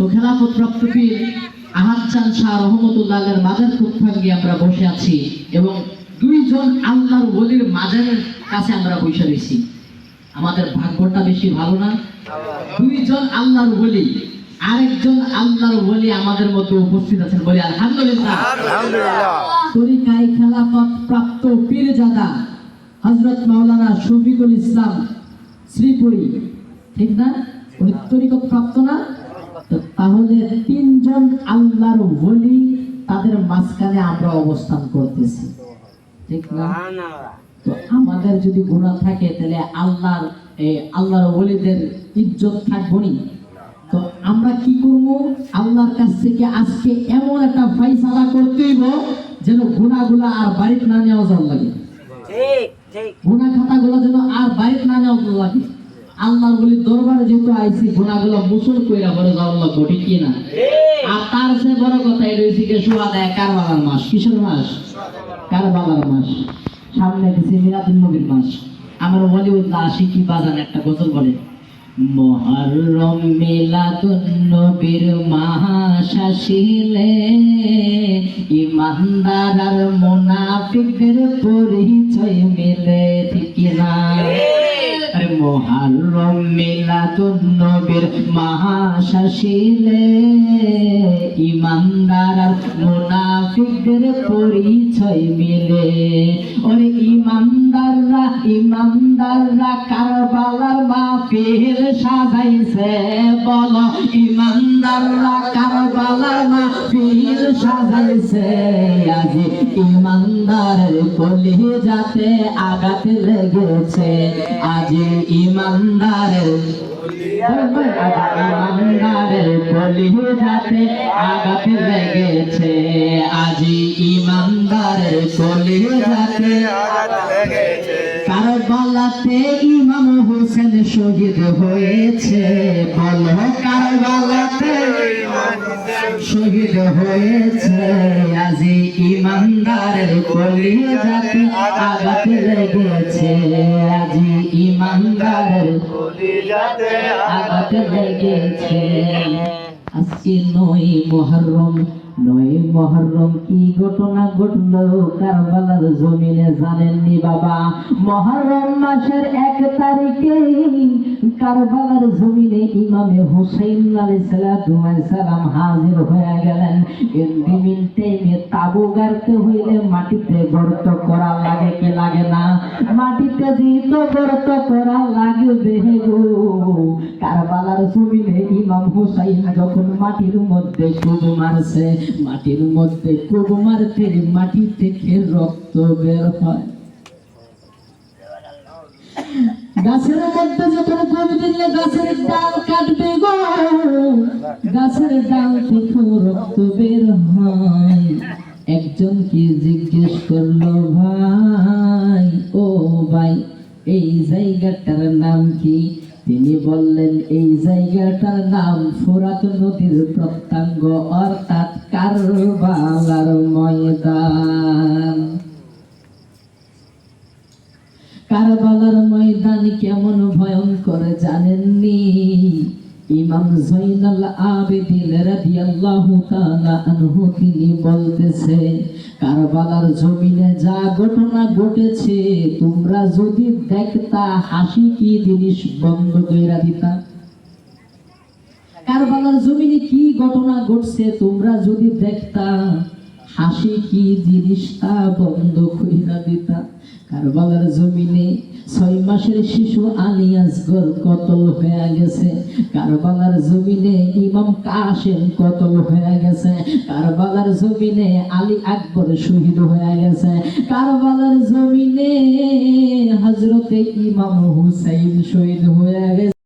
তো খেলাফত প্রাপ্ত পীর আহাদ চান শাহ রহমতুল্লাহের মাজার কুত্থাঙ্গে আমরা বসে আছি এবং দুইজন আল্লাহর ওলির মাজারের কাছে আমরা বসে রয়েছি। আমাদের ভাগ্যটা বেশি ভালো না? দুইজন আল্লাহর ওলি, আরেকজন আল্লাহর ওলি আমাদের মধ্যে উপস্থিত আছেন, বলি আলহামদুলিল্লাহ। তরিকায়ে খেলাফত প্রাপ্ত পীরজাদা হযরত মাওলানা শফিকুল ইসলাম শ্রীপুরী, ঠিক না? উনি তরিকত প্রাপ্ত না? তাহলে তিনজন আল্লাহর ওলি, তাদের মাঝখানে আমরা অবস্থান করতেছি, ঠিক না? তো আমাদের যদি গুনাহ থাকে তাহলে আল্লাহর ওলিদের ইজ্জত থাকবে না। তো আমরা কি করব? আল্লাহর কাছ থেকে আজকে এমন একটা ফয়সালা করতে হইব যেন গুনাহগুলো আর বাড়িতে না নেওয়া যাওয়া লাগে। ঠিক ঠিক, গুনাহ খাতাগুলো যেন আর বাড়িতে না নেওয়া লাগে। আল্লাহর ওলির দরবারে যেহেতু আইছি, গুনাহগুলো মুসল কইরা বড় যাওয়া লাগবে, ঠিক কি না? আর তার চেয়ে বড় কথা এই রইছে কি সুয়াদায় কারবালার মাস। কিসের মাস? কারবালার মাস। সামনে দিছে মিলাদুন নবীর মাস। আমার ওলিউল্লাহ আশিকি বাজান একটা গজল বলে, মুহররম মিলাদুন নবীর মাস আসিলে ইমানদার আর মুনাফিকদের পরিচয় মিলে, ঠিক কি না? আরে মুহররম মিলাদুন নবীর মাস আসিলে ইমানদার আর মুনাফিকদের পরিচয় মিলে। ওরে ইমানদাররা কারবালার মাহফিল সাজাইছে, বলো ইমানদাররা কারবালার মাহফিল সাজাইছে। আজ ইমানদারের কলিজাতে আঘাত লেগেছে, আজ ইমানদারের কলিজাতে আঘাত লেগেছে, আজ ইমানদারের কলিজাতে আঘাত লেগেছে। কারবালাতে ইমাম হোসেন শহীদ হয়েছে, বলো কারবালাতে শহীদ হয়েছে, আজ ইমানদারের কলিজাতে আঘাত লেগেছে, আজ ইমানদারের কলিজাতে আঘাত লেগেছে। আজকে 9 মুহররম কি ঘটনা ঘটলো কারবালার জমিনে জানেননি বাবা? মুহররম মাসের 1 তারিখে কারবালার জমিনে ইমামে হুসাইন আলাইহিস সালাম হাজির হয়ে গেলেন। এমনিতে তাবু গাড়তে হইলে মাটিতে গর্ত করা লাগে কি লাগে না? মাটিতে দিত গর্ত করা লাগবে গো। কারবালার জমিনে ইমাম হুসাইন যখন মাটির মধ্যে কুব মারছে, মাটির মধ্যে কুব মারতে মাটি থেকে রক্ত বের হয়। গাছের মধ্যে যখন কুব দিলে গাছের ডাল কাটবে গো, গাছের ডাল থেকে রক্ত বের হয়। একজন কি জিজ্ঞেস করলো, ভাই ও ভাই এই জায়গাটার নাম কি? তিনি বললেন এই জায়গাটার নাম ফোরাত নদীর প্রত্যঙ্গ, অর্থাৎ কারবালার ময়দান। কারবালার ময়দান কেমন ভয়ঙ্কর জানেননি? ইমাম জয়নুল আবেদিন রাদিয়াল্লাহু তাআলা আনহু তিনি বলতেছে, কারবালার জমিনে যা ঘটনা ঘটেছে তোমরা যদি দেখতা হাসি কি জিনিস বন্ধ কইরা দিতা। কারবালার জমিনে কি ঘটনা ঘটছে তোমরা যদি দেখতা হাসি কি জিনিসটা বন্ধ কইরা দিতা। কারবালার জমিনে 6 মাসের শিশু আলী আসগর কতল হয়ে গেছে। কারবালার জমিনে ইমাম কাসেম কতল হয়ে গেছে। কারবালার জমিনে আলী আকবর শহীদ হয়ে গেছে। কারবালার জমিনে হযরতে ইমাম হুসাইন শহীদ হয়ে গেছে।